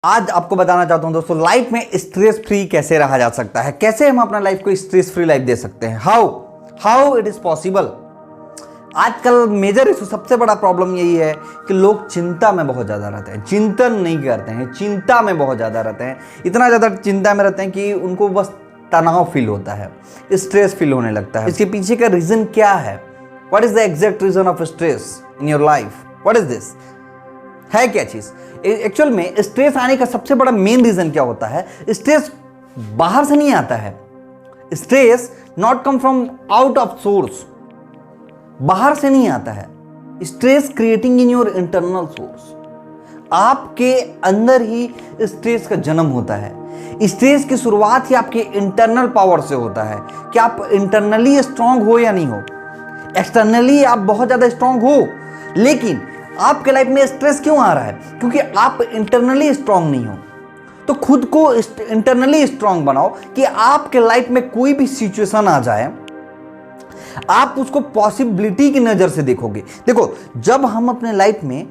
आज आपको बताना चाहता हूं दोस्तों, लाइफ में स्ट्रेस फ्री कैसे रहा जा सकता है, कैसे हम अपना लाइफ को स्ट्रेस फ्री लाइफ दे सकते हैं। How it is possible. आजकल मेजर इशू, सबसे बड़ा प्रॉब्लम यही है कि लोग चिंता में बहुत ज्यादा रहते हैं, चिंतन नहीं करते हैं, चिंता में बहुत ज्यादा रहते हैं, इतना ज्यादा चिंता में रहते हैं कि उनको बस तनाव फील होता है, स्ट्रेस फील होने लगता है। इसके पीछे का रीजन क्या है? What is the exact reason of stress in your life? What is this? है क्या चीज? एक्चुअल में स्ट्रेस आने का सबसे बड़ा मेन रीजन क्या होता है? स्ट्रेस बाहर से नहीं आता है। Stress not come from out of source, बाहर से नहीं आता है। Stress creating in your internal source, आपके अंदर ही स्ट्रेस का जन्म होता है। स्ट्रेस की शुरुआत ही आपके इंटरनल पावर से होता है कि आप इंटरनली स्ट्रांग हो या नहीं हो। एक्सटर्नली आप बहुत ज्यादा स्ट्रांग हो, लेकिन आपके लाइफ में स्ट्रेस क्यों आ रहा है? क्योंकि आप इंटरनली स्ट्रांग नहीं हो। तो खुद को इंटरनली स्ट्रांग बनाओ कि आपके लाइफ में कोई भी सिचुएशन आ जाए, आप उसको पॉसिबिलिटी की नजर से देखोगे। देखो, जब हम अपने लाइफ में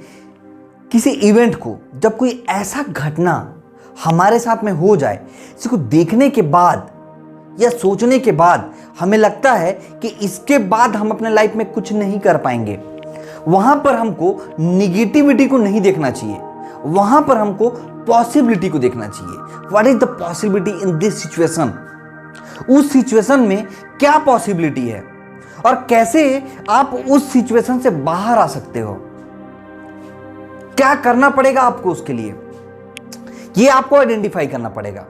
किसी इवेंट को, जब कोई ऐसा घटना हमारे साथ में हो जाए, इसको देखने के बाद या सोचने के बाद हमें लगता है कि इसके बाद हम अपने लाइफ में कुछ नहीं कर पाएंगे, वहां पर हमको निगेटिविटी को नहीं देखना चाहिए, वहां पर हमको पॉसिबिलिटी को देखना चाहिए। What is the possibility in this situation? उस सिचुएशन में क्या पॉसिबिलिटी है और कैसे आप उस सिचुएशन से बाहर आ सकते हो? क्या करना पड़ेगा आपको उसके लिए? यह आपको आइडेंटिफाई करना पड़ेगा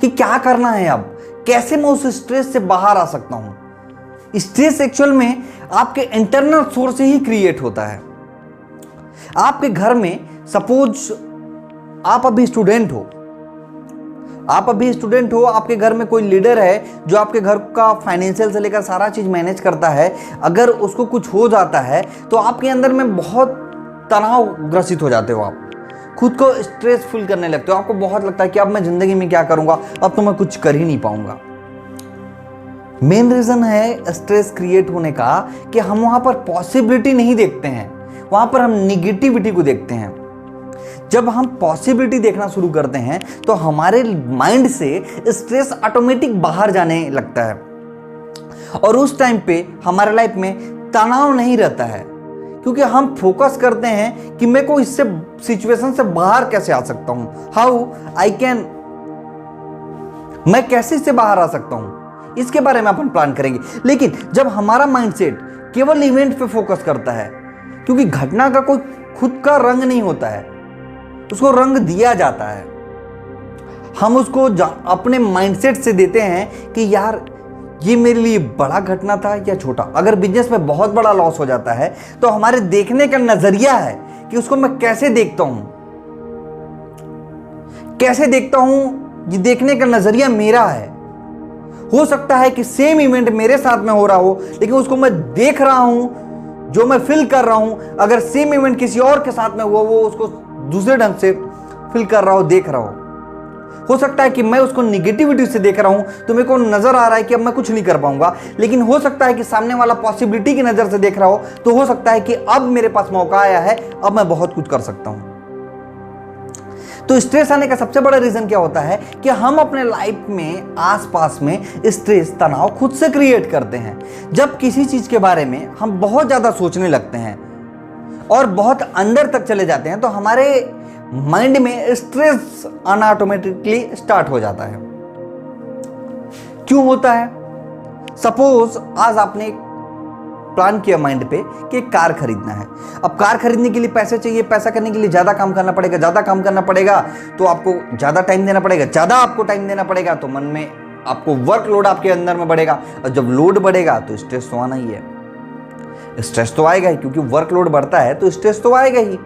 कि क्या करना है, अब कैसे मैं उस स्ट्रेस से बाहर आ सकता हूं। स्ट्रेस एक्चुअल में आपके इंटरनल सोर्स से ही क्रिएट होता है। आपके घर में सपोज आप अभी स्टूडेंट हो, आपके घर में कोई लीडर है जो आपके घर का फाइनेंशियल से लेकर सारा चीज मैनेज करता है। अगर उसको कुछ हो जाता है तो आपके अंदर में बहुत तनाव ग्रसित हो जाते हो, आप खुद को स्ट्रेस फील करने लगते हो। आपको बहुत लगता है कि अब मैं जिंदगी में क्या करूंगा, अब तो मैं कुछ कर ही नहीं पाऊंगा। मेन रीजन है स्ट्रेस क्रिएट होने का कि हम वहां पर पॉसिबिलिटी नहीं देखते हैं, वहां पर हम निगेटिविटी को देखते हैं। जब हम पॉसिबिलिटी देखना शुरू करते हैं तो हमारे माइंड से स्ट्रेस ऑटोमेटिक बाहर जाने लगता है और उस टाइम पे हमारे लाइफ में तनाव नहीं रहता है, क्योंकि हम फोकस करते हैं कि मैं को इससे सिचुएशन से बाहर कैसे आ सकता हूं, मैं कैसे इससे बाहर आ सकता हूं, इसके बारे में अपन प्लान करेंगे। लेकिन जब हमारा माइंडसेट केवल इवेंट पे फोकस करता है, क्योंकि घटना का कोई खुद का रंग नहीं होता है, उसको रंग दिया जाता है। हम उसको अपने माइंडसेट से देते हैं कि यार ये मेरे लिए बड़ा घटना था या छोटा। अगर बिजनेस में बहुत बड़ा लॉस हो जाता है तो हमारे देखने का नजरिया है कि उसको मैं कैसे देखता हूं, ये देखने का नजरिया मेरा है। हो सकता है कि सेम इवेंट मेरे साथ में हो रहा हो, लेकिन उसको मैं देख रहा हूं, जो मैं फील कर रहा हूं, अगर सेम इवेंट किसी और के साथ में हुआ, वो उसको दूसरे ढंग से फील कर रहा हो, देख रहा हो सकता है कि मैं उसको निगेटिविटी से देख रहा हूं तो मेरे को नजर आ रहा है कि अब मैं कुछ नहीं कर पाऊंगा। लेकिन हो सकता है कि सामने वाला पॉसिबिलिटी की नजर से देख रहा हो, तो हो सकता है कि अब मेरे पास मौका आया है, अब मैं बहुत कुछ कर सकता हूं। तो स्ट्रेस आने का सबसे बड़ा रीजन क्या होता है कि हम अपने लाइफ में आसपास में स्ट्रेस, तनाव खुद से क्रिएट करते हैं। जब किसी चीज के बारे में हम बहुत ज्यादा सोचने लगते हैं और बहुत अंदर तक चले जाते हैं तो हमारे माइंड में स्ट्रेस आना ऑटोमेटिकली स्टार्ट हो जाता है। क्यों होता है? सपोज आज आपने प्लान किया माइंड पे कि एक कार खरीदना है। अब कार खरीदने के लिए पैसे चाहिए, पैसा करने के लिए ज्यादा काम करना पड़ेगा, तो आपको ज्यादा टाइम देना पड़ेगा, तो मन में आपको वर्कलोड आपके अंदर में बढ़ेगा, और जब लोड बढ़ेगा तो स्ट्रेस तो आना ही है। स्ट्रेस तो आएगा ही, क्योंकि वर्कलोड बढ़ता है तो स्ट्रेस तो आएगा ही।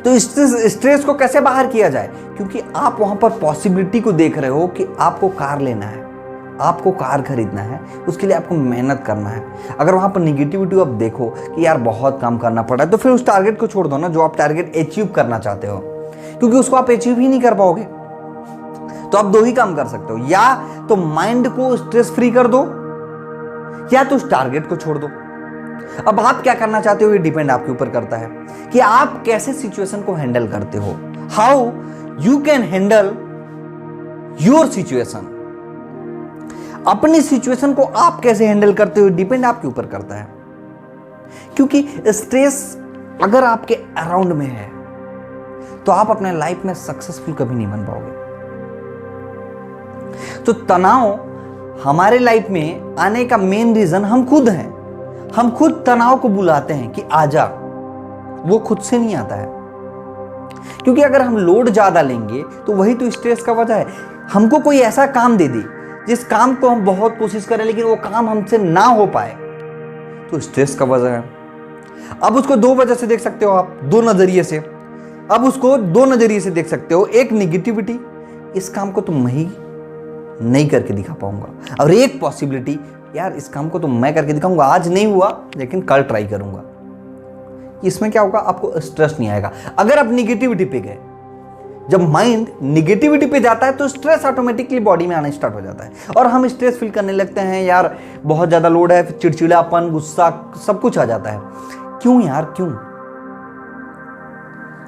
तो स्ट्रेस को कैसे बाहर किया जाए? क्योंकि आप वहां पर पॉसिबिलिटी को देख रहे हो कि आपको कार लेना है, आपको कार खरीदना है, उसके लिए आपको मेहनत करना है। अगर वहां पर निगेटिविटी आप देखो कि यार बहुत काम करना पड़ा है, तो फिर उस टारगेट को छोड़ दो ना, जो आप टारगेट अचीव करना चाहते हो, क्योंकि उसको आप अचीव ही नहीं कर पाओगे। तो आप दो ही काम कर सकते हो, या तो माइंड को स्ट्रेस फ्री कर दो, या तो उस टारगेट को छोड़ दो। अब आप क्या करना चाहते हो ये डिपेंड आपके ऊपर करता है कि आप कैसे सिचुएशन को हैंडल करते हो। How you can handle your situation. अपनी सिचुएशन को आप कैसे हैंडल करते हो डिपेंड आपके ऊपर करता है, क्योंकि स्ट्रेस अगर आपके अराउंड में है तो आप अपने लाइफ में सक्सेसफुल कभी नहीं बन पाओगे। तो तनाव हमारे लाइफ में आने का मेन रीजन हम खुद हैं। हम खुद तनाव को बुलाते हैं कि आजा, वो खुद से नहीं आता है। क्योंकि अगर हम लोड ज्यादा लेंगे तो वही तो स्ट्रेस का वजह है। हमको कोई ऐसा काम दे दे जिस काम को हम बहुत कोशिश करें लेकिन वो काम हमसे ना हो पाए तो स्ट्रेस का वजह है। अब उसको दो वजह से देख सकते हो आप, दो नजरिए से। अब उसको दो नजरिए से देख सकते हो। एक निगेटिविटी, इस काम को तो मैं ही नहीं करके दिखा पाऊंगा, और एक पॉसिबिलिटी, यार इस काम को तो मैं करके दिखाऊंगा, आज नहीं हुआ लेकिन कल ट्राई करूंगा। इसमें क्या होगा, आपको स्ट्रेस नहीं आएगा। अगर आप निगेटिविटी पे गए, जब माइंड निगेटिविटी पे जाता है तो स्ट्रेस ऑटोमेटिकली बॉडी में आना स्टार्ट हो जाता है और हम स्ट्रेस फील करने लगते हैं। यार बहुत ज्यादा लोड है, फिर चिड़चिड़ापन, गुस्सा, सब कुछ आ जाता है। क्यों यार, क्यों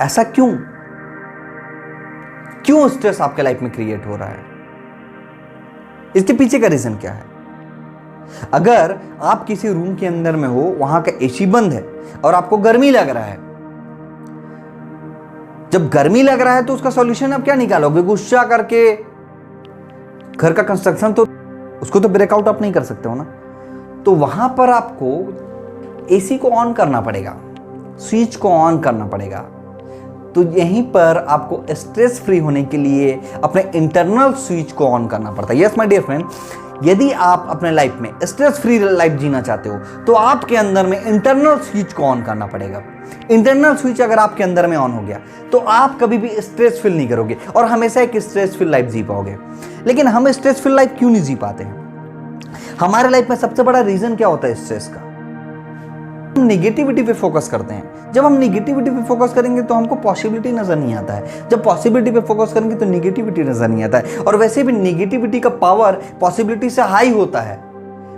ऐसा, क्यों स्ट्रेस आपके लाइफ में क्रिएट हो रहा है? इसके पीछे का रीजन क्या है? अगर आप किसी रूम के अंदर में हो, वहां का एसी बंद है और आपको गर्मी लग रहा है, जब गर्मी लग रहा है तो उसका सॉल्यूशन आप क्या निकालोगे? गुस्सा करके। घर का कंस्ट्रक्शन तो उसको तो ब्रेकआउट आप नहीं कर सकते हो ना। तो वहां पर आपको एसी को ऑन करना पड़ेगा, स्विच को ऑन करना पड़ेगा। तो यहीं पर आपको स्ट्रेस फ्री होने के लिए अपने इंटरनल स्विच को ऑन करना पड़ता है। यस माय डियर फ्रेंड, यदि आप अपने लाइफ में स्ट्रेस फ्री लाइफ जीना चाहते हो तो आपके अंदर में इंटरनल स्विच को ऑन करना पड़ेगा। इंटरनल स्विच अगर आपके अंदर में ऑन हो गया तो आप कभी भी स्ट्रेस फील नहीं करोगे और हमेशा एक स्ट्रेस फील लाइफ जी पाओगे। लेकिन हम स्ट्रेस फील लाइफ क्यों नहीं जी पाते हैं? हमारे लाइफ में सबसे बड़ा रीजन क्या होता है स्ट्रेस का? हम निगेटिविटी पे फोकस करते हैं। जब हम निगेटिविटी पे फोकस करेंगे तो हमको पॉसिबिलिटी नजर नहीं आता है। जब पॉसिबिलिटी पे फोकस करेंगे तो निगेटिविटी नजर नहीं आता है। और वैसे भी निगेटिविटी का पावर पॉसिबिलिटी से हाई होता है,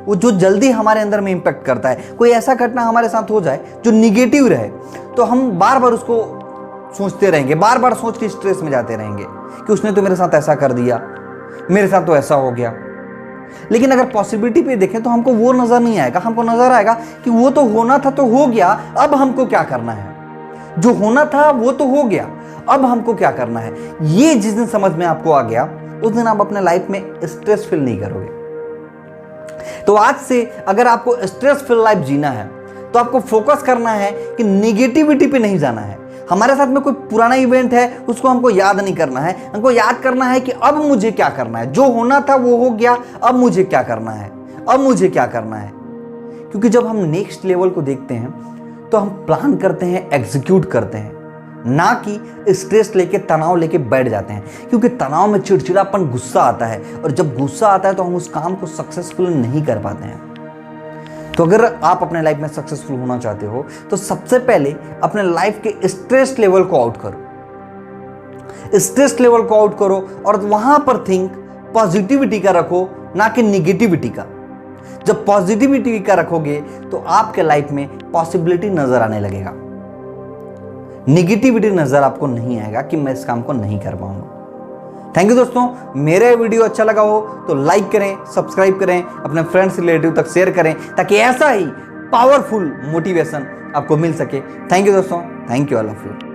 वो जो जल्दी हमारे अंदर में इंपैक्ट करता है। कोई ऐसा घटना हमारे साथ हो जाए जो निगेटिव रहे तो हम बार बार उसको सोचते रहेंगे, बार बार सोच के स्ट्रेस में जाते रहेंगे कि उसने तो मेरे साथ ऐसा कर दिया, मेरे साथ तो ऐसा हो गया। लेकिन अगर पॉसिबिलिटी पे देखें तो हमको वो नजर नहीं आएगा। हमको नजर आएगा कि वो तो होना था तो हो गया, अब हमको क्या करना है? जो होना था वो तो हो गया, अब हमको क्या करना है? ये जिस दिन समझ में आपको आ गया उस दिन आप अपने लाइफ में स्ट्रेस फील नहीं करोगे। तो आज से अगर आपको स्ट्रेस फील लाइफ जीना है तो आपको फोकस करना है कि निगेटिविटी पे नहीं जाना है। हमारे साथ में कोई पुराना इवेंट है उसको हमको याद नहीं करना है। हमको याद करना है कि अब मुझे क्या करना है। जो होना था वो हो गया, अब मुझे क्या करना है, अब मुझे क्या करना है। क्योंकि जब हम नेक्स्ट लेवल को देखते हैं तो हम प्लान करते हैं, एग्जीक्यूट करते हैं, ना कि स्ट्रेस लेके, तनाव लेके बैठ जाते हैं। क्योंकि तनाव में चिड़चिड़ापन, गुस्सा आता है और जब गुस्सा आता है तो हम उस काम को सक्सेसफुल नहीं कर पाते हैं। तो अगर आप अपने लाइफ में सक्सेसफुल होना चाहते हो तो सबसे पहले अपने लाइफ के स्ट्रेस लेवल को आउट करो। स्ट्रेस लेवल को आउट करो और वहां पर थिंक पॉजिटिविटी का रखो, ना कि निगेटिविटी का। जब पॉजिटिविटी का रखोगे तो आपके लाइफ में पॉसिबिलिटी नजर आने लगेगा। निगेटिविटी नजर आपको नहीं आएगा कि मैं इस काम को नहीं कर पाऊंगा। थैंक यू दोस्तों। मेरा वीडियो अच्छा लगा हो तो लाइक करें, सब्सक्राइब करें, अपने फ्रेंड्स रिलेटिव तक शेयर करें ताकि ऐसा ही पावरफुल मोटिवेशन आपको मिल सके। थैंक यू दोस्तों। Thank you all of you.